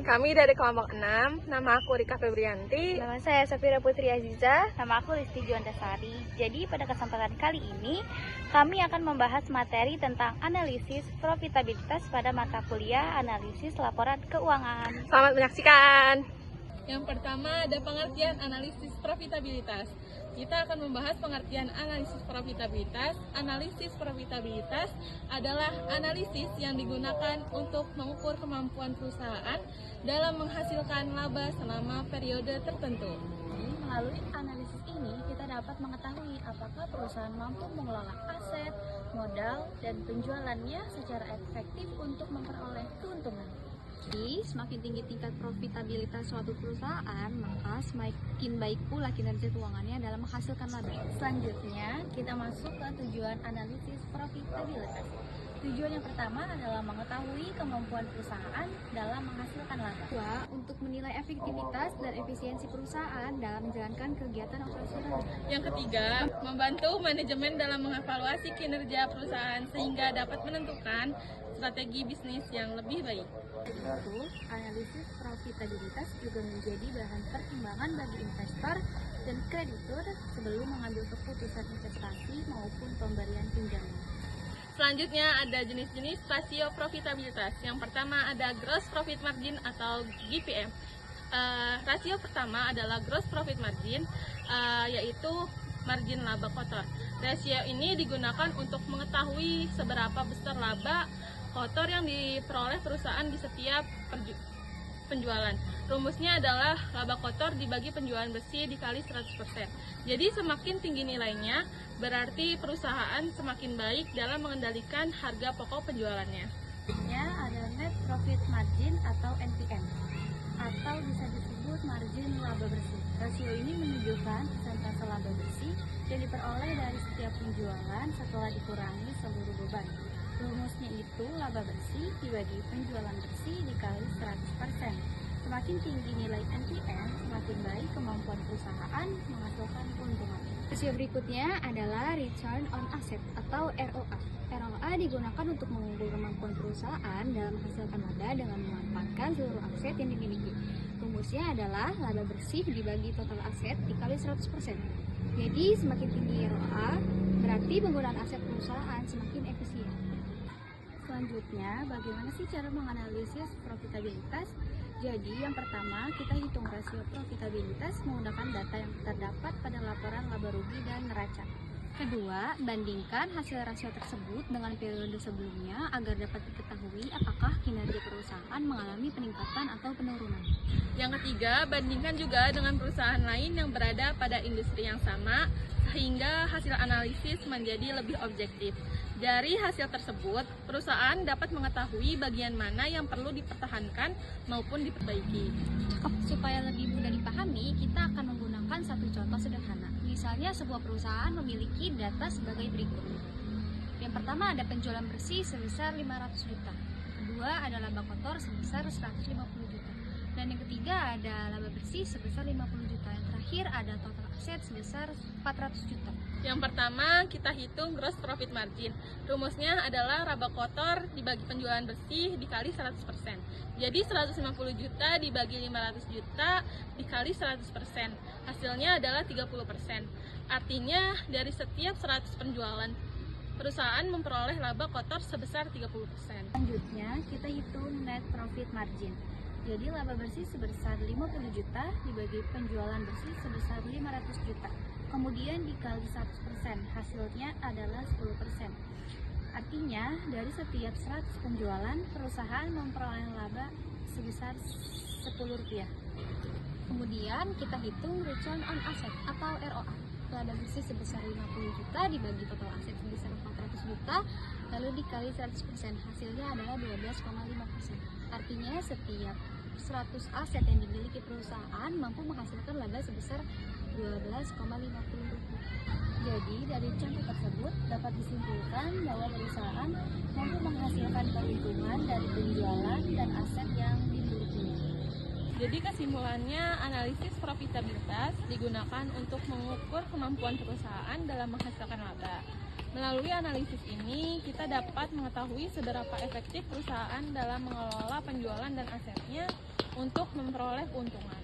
kami dari kelompok 6. Nama aku Rika Febrianti. Nama saya Safira Putri Aziza. Nama aku Risti Juandasari. Jadi pada kesempatan kali ini kami akan membahas materi tentang analisis profitabilitas pada mata kuliah analisis laporan keuangan. Selamat menyaksikan. Yang pertama ada pengertian analisis profitabilitas. Kita akan membahas pengertian analisis profitabilitas. Analisis profitabilitas adalah analisis yang digunakan untuk mengukur kemampuan perusahaan dalam menghasilkan laba selama periode tertentu. Jadi, melalui analisis ini kita dapat mengetahui apakah perusahaan mampu mengelola aset, modal, dan penjualannya secara efektif untuk memperoleh keuntungan. Jadi, semakin tinggi tingkat profitabilitas suatu perusahaan, maka semakin baik pula kinerja keuangannya dalam menghasilkan laba. Selanjutnya, kita masuk ke tujuan analisis profitabilitas. Tujuan yang pertama adalah mengetahui kemampuan perusahaan dalam menghasilkan laba. Kedua, untuk menilai efektivitas dan efisiensi perusahaan dalam menjalankan kegiatan operasional. Yang ketiga, membantu manajemen dalam mengevaluasi kinerja perusahaan sehingga dapat menentukan strategi bisnis yang lebih baik. Itu, analisis profitabilitas juga menjadi bahan pertimbangan bagi investor dan kreditur sebelum mengambil keputusan investasi maupun pemberian pinjaman. Selanjutnya ada jenis-jenis rasio profitabilitas. Yang pertama ada gross profit margin atau GPM. Rasio pertama adalah gross profit margin, yaitu margin laba kotor. Rasio ini digunakan untuk mengetahui seberapa besar laba kotor yang diperoleh perusahaan di setiap penjualan. Rumusnya adalah laba kotor dibagi penjualan bersih dikali 100%. Jadi semakin tinggi nilainya, berarti perusahaan semakin baik dalam mengendalikan harga pokok penjualannya. Selanjutnya ada net profit margin atau NPM, atau bisa disebut margin laba bersih. Rasio ini menunjukkan persentase laba bersih yang diperoleh dari setiap penjualan setelah dikurangi seluruh beban. Rumusnya itu laba bersih dibagi penjualan bersih dikali 100%. Semakin tinggi nilai NPM, semakin baik kemampuan perusahaan menghasilkan keuntungan. Rasio berikutnya adalah return on asset atau ROA. ROA digunakan untuk mengukur kemampuan perusahaan dalam menghasilkan laba dengan memanfaatkan seluruh aset yang dimiliki. Rumusnya adalah laba bersih dibagi total aset dikali 100%. Jadi semakin tinggi ROA, berarti penggunaan aset perusahaan semakin efisien. Selanjutnya, bagaimana sih cara menganalisis profitabilitas? Jadi, yang pertama, kita hitung rasio profitabilitas menggunakan data yang terdapat pada laporan laba rugi dan neraca. Kedua, bandingkan hasil rasio tersebut dengan periode sebelumnya agar dapat diketahui apakah kinerja perusahaan mengalami peningkatan atau penurunan. Yang ketiga, bandingkan juga dengan perusahaan lain yang berada pada industri yang sama sehingga hasil analisis menjadi lebih objektif. Dari hasil tersebut, perusahaan dapat mengetahui bagian mana yang perlu dipertahankan maupun diperbaiki. Supaya lebih mudah dipahami, kita akan menggunakan satu contoh sederhana. Misalnya sebuah perusahaan memiliki data sebagai berikut. Yang pertama ada penjualan bersih sebesar 500 juta. Kedua ada laba kotor sebesar 150 juta. Dan yang ketiga ada laba bersih sebesar 50 juta. Yang terakhir ada total aset sebesar 400 juta. Yang pertama, kita hitung gross profit margin. Rumusnya adalah laba kotor dibagi penjualan bersih dikali 100%. Jadi 150 juta dibagi 500 juta dikali 100%. Hasilnya adalah 30%. Artinya dari setiap 100 penjualan, perusahaan memperoleh laba kotor sebesar 30%. Selanjutnya, kita hitung net profit margin. Jadi, laba bersih sebesar 50 juta dibagi penjualan bersih sebesar 500 juta. Kemudian dikali 100%, hasilnya adalah 10%. Artinya, dari setiap 100 penjualan, perusahaan memperoleh laba sebesar Rp10. Kemudian kita hitung return on asset atau ROA. Laba bersih sebesar 50 juta dibagi total aset sebesar 400 juta, lalu dikali 100%, hasilnya adalah 12,5%. Artinya setiap 100 aset yang dimiliki perusahaan mampu menghasilkan laba sebesar 12,50 rupiah. Jadi, dari contoh tersebut dapat disimpulkan bahwa perusahaan mampu menghasilkan keuntungan dari penjualan dan aset yang dimilikinya. Jadi kesimpulannya, analisis profitabilitas digunakan untuk mengukur kemampuan perusahaan dalam menghasilkan laba. Melalui analisis ini, kita dapat mengetahui seberapa efektif perusahaan dalam mengelola penjualan dan asetnya untuk memperoleh keuntungan.